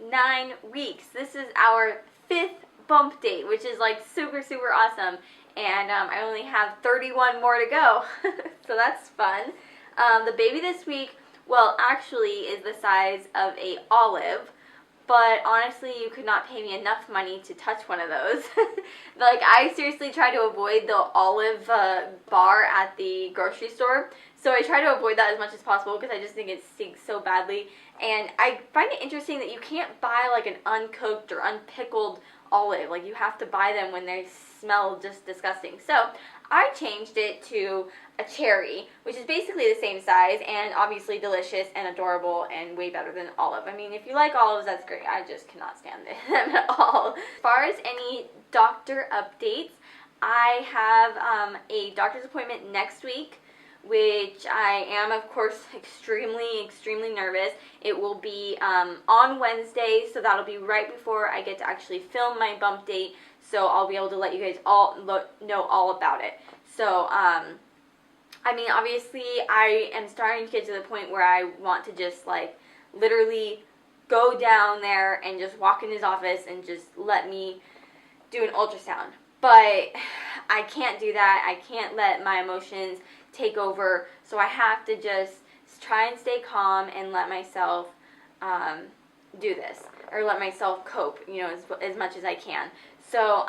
9 weeks. This is our 5th bump date, which is like super, super awesome. And I only have 31 more to go, so that's fun. The baby this week, well, actually is the size of a olive, but honestly, you could not pay me enough money to touch one of those. Like, I seriously try to avoid the olive bar at the grocery store, so I try to avoid that as much as possible because I just think it stinks so badly. And I find it interesting that you can't buy like an uncooked or unpickled olive. Like, you have to buy them when they smell just disgusting. So I changed it to a cherry, which is basically the same size and obviously delicious and adorable and way better than olive. I mean, if you like olives, that's great. I just cannot stand them at all. As far as any doctor updates, I have a doctor's appointment next week, which I am, of course, extremely nervous. It will be on Wednesday, so that'll be right before I get to actually film my bump date, so I'll be able to let you guys all know all about it. So, I mean, obviously, I am starting to get to the point where I want to just, like, literally go down there and just walk in his office and just let me do an ultrasound. But I can't do that. I can't let my emotions take over, so I have to just try and stay calm and let myself do this, or let myself cope, you know, as much as I can. So,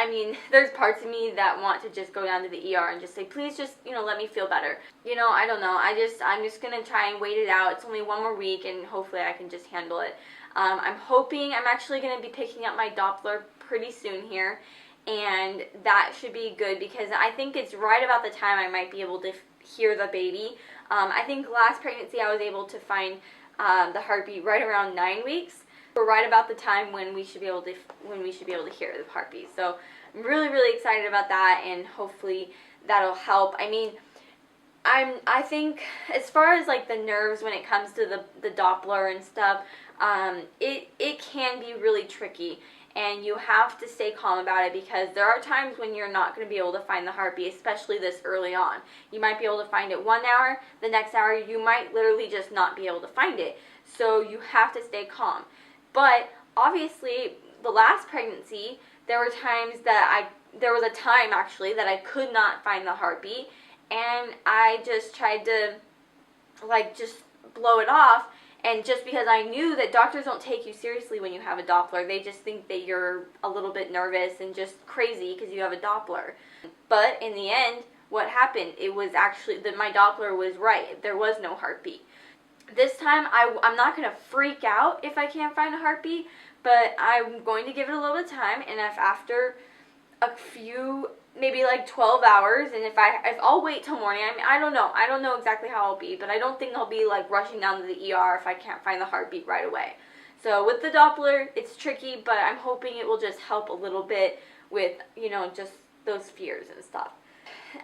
I mean, there's parts of me that want to just go down to the ER and just say, please just, you know, let me feel better. You know, I don't know. I'm just going to try and wait it out. It's only one more week, and hopefully I can just handle it. I'm hoping I'm actually going to be picking up my Doppler pretty soon here, and that should be good because I think it's right about the time I might be able to hear the baby. I think last pregnancy I was able to find the heartbeat right around 9 weeks. We're right about the time when we should be able to hear the heartbeat. So I'm really excited about that, and hopefully that'll help. I mean, I think as far as like the nerves when it comes to the Doppler and stuff, it can be really tricky, and you have to stay calm about it because there are times when you're not going to be able to find the heartbeat, especially this early on. You might be able to find it 1 hour, the next hour you might literally just not be able to find it. So you have to stay calm. But obviously, the last pregnancy, there was a time actually that I could not find the heartbeat, and I just tried to like just blow it off. And just because I knew that doctors don't take you seriously when you have a Doppler, they just think that you're a little bit nervous and just crazy because you have a Doppler. But in the end, what happened? It was actually that my Doppler was right. There was no heartbeat. This time, I'm not going to freak out if I can't find a heartbeat, but I'm going to give it a little bit of time, and if after a few, maybe like 12 hours, and if I'll wait till morning. I mean, I don't know exactly how I'll be, but I don't think I'll be like rushing down to the ER if I can't find the heartbeat right away. So with the Doppler, it's tricky, but I'm hoping it will just help a little bit with, you know, just those fears and stuff.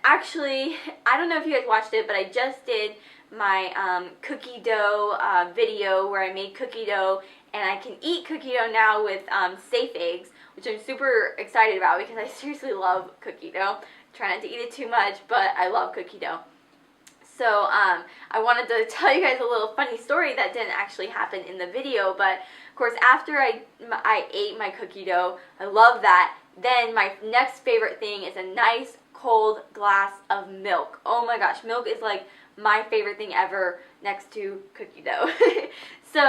Actually, I don't know if you guys watched it, but I just did my cookie dough video where I made cookie dough, and I can eat cookie dough now with safe eggs, which I'm super excited about because I seriously love cookie dough. Try not to eat it too much, but I love cookie dough. So I wanted to tell you guys a little funny story that didn't actually happen in the video, but of course after I ate my cookie dough, I love that. Then my next favorite thing is a nice cold glass of milk. Oh my gosh, milk is like my favorite thing ever next to cookie dough. So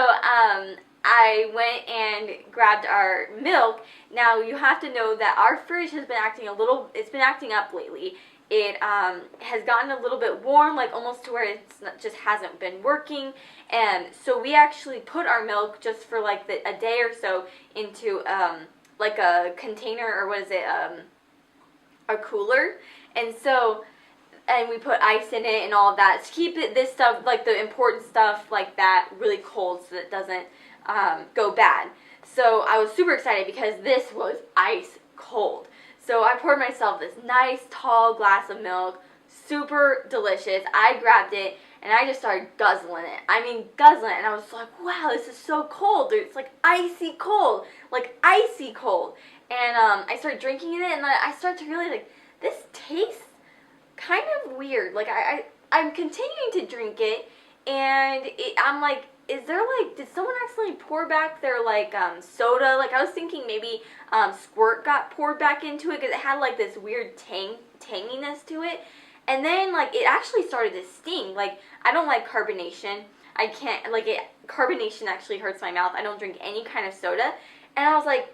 I went and grabbed our milk. Now you have to know that our fridge has been acting it's been acting up lately. It has gotten a little bit warm, like almost to where it's just hasn't been working. And so we actually put our milk just for like a day or so into like a container, or what is it, a cooler. And we put ice in it and all of that to keep this stuff, like the important stuff like that, really cold so that it doesn't go bad. So I was super excited because this was ice cold. So I poured myself this nice tall glass of milk, super delicious. I grabbed it and I just started guzzling it. I mean, guzzling it. And I was like, wow, this is so cold. It's like icy cold. Like icy cold. And I started drinking it, and I started to realize, like, this tastes kind of weird. Like, I'm continuing to drink it, and I'm like, is there like, did someone accidentally pour back their like soda? Like I was thinking maybe squirt got poured back into it because it had like this weird tanginess to it. And then like it actually started to sting. Like I don't like carbonation. I can't, like carbonation actually hurts my mouth. I don't drink any kind of soda. And I was like,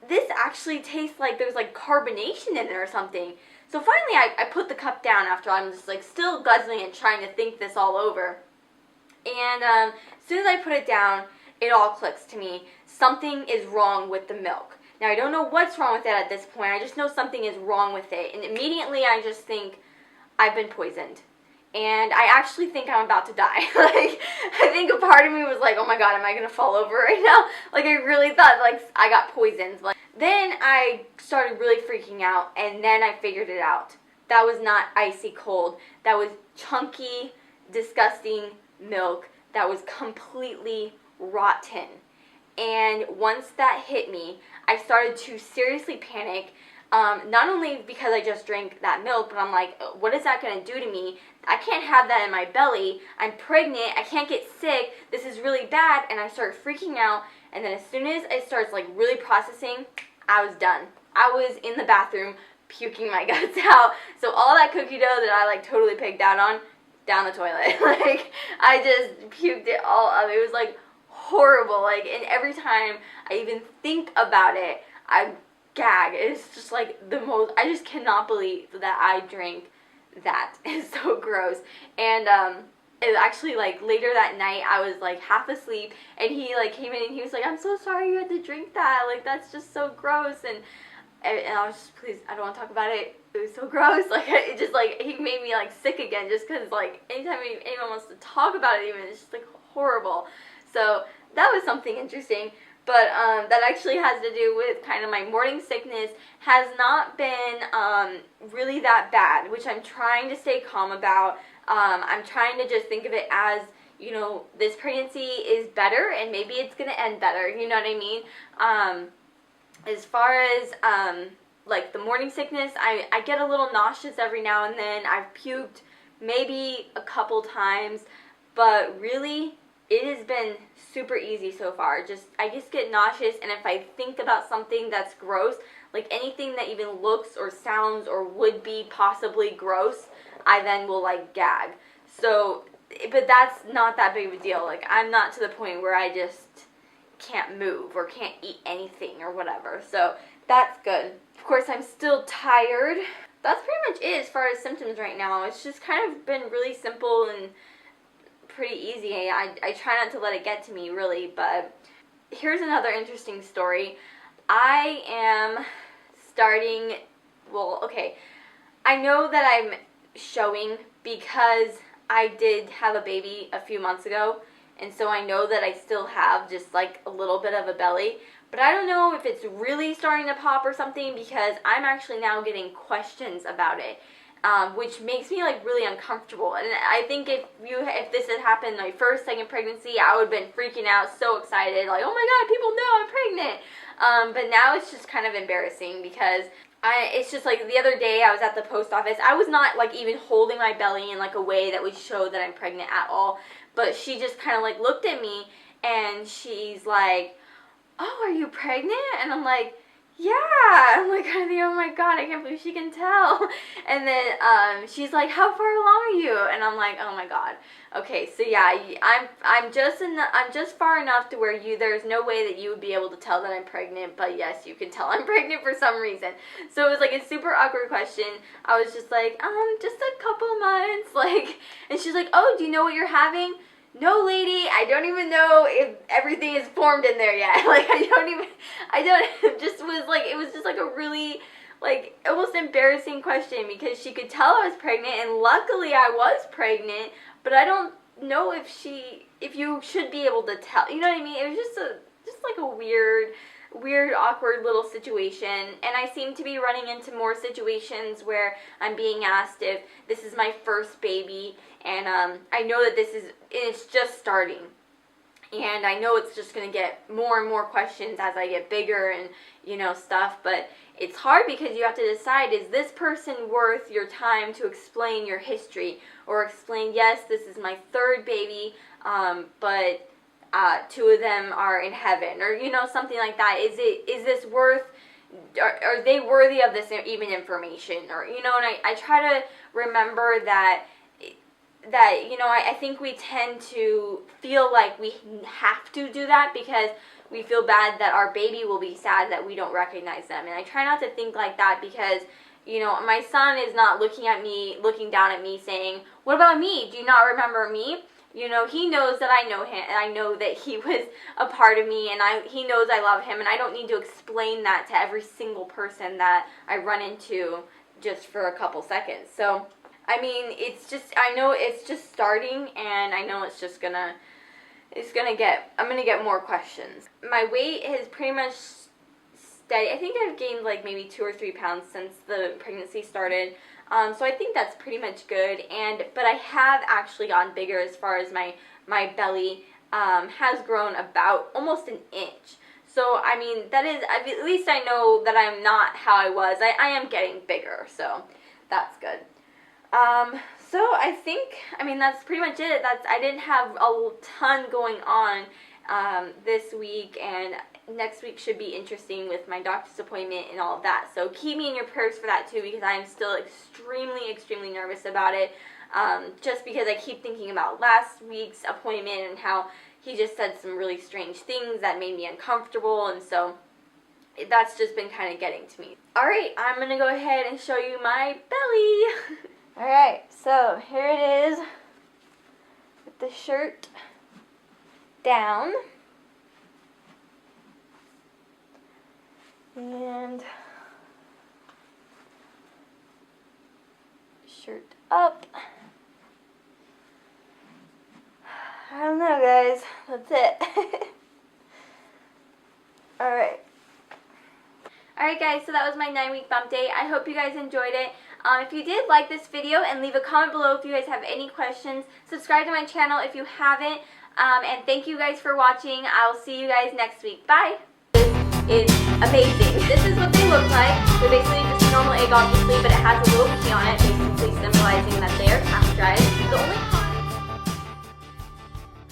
this actually tastes like there's like carbonation in it or something. So finally I put the cup down after I'm just like still guzzling and trying to think this all over. And as soon as I put it down, it all clicks to me. Something is wrong with the milk. Now I don't know what's wrong with it at this point. I just know something is wrong with it. And immediately I just think, I've been poisoned. And I actually think I'm about to die. Like, I think a part of me was like, oh my god, am I going to fall over right now? Like, I really thought, like, I got poisoned. Like, then I started really freaking out, and then I figured it out. That was not icy cold. That was chunky, disgusting milk that was completely rotten. And once that hit me, I started to seriously panic. Not only because I just drank that milk, but I'm like, what is that going to do to me? I can't have that in my belly. I'm pregnant. I can't get sick. This is really bad. And I started freaking out. And then as soon as I started like really processing, I was done. I was in the bathroom puking my guts out. So all that cookie dough that I like totally pigged out on, down the toilet. Like I just puked it all up. It was like horrible. Like, and every time I even think about it, I gag. It's just like the most, I just cannot believe that I drank that. It's so gross. And it actually, like, later that night I was like half asleep and he like came in and he was like, I'm so sorry you had to drink that, like that's just so gross. And I was just, please, I don't want to talk about it. It was so gross. Like it just like, he made me like sick again just because like anytime anyone wants to talk about it even, it's just like horrible. So that was something interesting. But that actually has to do with kind of my morning sickness has not been really that bad, which I'm trying to stay calm about. I'm trying to just think of it as, you know, this pregnancy is better and maybe it's going to end better, you know what I mean? As far as like the morning sickness, I get a little nauseous every now and then. I've puked maybe a couple times, but really it has been super easy so far. Just, I just get nauseous, and if I think about something that's gross, like anything that even looks or sounds or would be possibly gross, I then will like gag. So, but that's not that big of a deal. Like, I'm not to the point where I just can't move or can't eat anything or whatever. So, that's good. Of course, I'm still tired. That's pretty much it as far as symptoms right now. It's just kind of been really simple and pretty easy. I try not to let it get to me, really, but here's another interesting story. I am starting, well, okay, I know that I'm showing because I did have a baby a few months ago, and so I know that I still have just like a little bit of a belly, but I don't know if it's really starting to pop or something because I'm actually now getting questions about it. Which makes me like really uncomfortable. And I think if this had happened my first, second pregnancy, I would have been freaking out, so excited, like, oh my god, people know I'm pregnant. But now it's just kind of embarrassing because it's just like the other day I was at the post office. I was not like even holding my belly in like a way that would show that I'm pregnant at all. But she just kind of like looked at me and she's like, oh, are you pregnant? And I'm like, yeah. I'm like, oh my god, I can't believe she can tell. And then she's like, how far along are you? And I'm like, oh my god. Okay, so yeah, I'm just far enough to where there's no way that you would be able to tell that I'm pregnant, but yes, you can tell I'm pregnant for some reason. So it was like a super awkward question. I was just like, just a couple months, like, and she's like, oh, do you know what you're having? No, lady, I don't even know if everything is formed in there yet. Like, it was just like a really, like, almost embarrassing question because she could tell I was pregnant, and luckily I was pregnant, but I don't know if you should be able to tell, you know what I mean? It was just like a weird, awkward little situation, and I seem to be running into more situations where I'm being asked if this is my first baby, and I know that it's just starting, and I know it's just going to get more and more questions as I get bigger and, you know, stuff, but it's hard because you have to decide, is this person worth your time to explain your history, or explain, yes, this is my third baby, but 2 of them are in heaven, or something like that. Is this worth? Are they worthy of this even information? Or and I try to remember that I think we tend to feel like we have to do that because we feel bad that our baby will be sad that we don't recognize them. And I try not to think like that because, my son is not looking down at me saying, what about me? Do you not remember me? He knows that I know him, and I know that he was a part of me, and he knows I love him, and I don't need to explain that to every single person that I run into just for a couple seconds. So, I mean, I know it's just starting, and I know I'm gonna get more questions. My weight has pretty much steady. I think I've gained like maybe 2 or 3 pounds since the pregnancy started. So I think that's pretty much good. But I have actually gotten bigger as far as my belly has grown about almost an inch. So I mean, that is, at least I know that I'm not how I was. I am getting bigger, so that's good. So I think, that's pretty much it. I didn't have a ton going on this week, and next week should be interesting with my doctor's appointment and all of that. So keep me in your prayers for that too, because I am still extremely, extremely nervous about it. Just because I keep thinking about last week's appointment and how he just said some really strange things that made me uncomfortable, and so that's just been kind of getting to me. Alright, I'm going to go ahead and show you my belly. Alright, so here it is with the shirt down. And shirt up. I don't know, guys. That's it. Alright. Alright guys, so that was my 9-week bump date. I hope you guys enjoyed it. If you did, like this video and leave a comment below if you guys have any questions. Subscribe to my channel if you haven't. And thank you guys for watching. I'll see you guys next week. Bye! This is amazing. This is what they look like. They're basically just a normal egg, obviously, but it has a little key on it, basically symbolizing that they are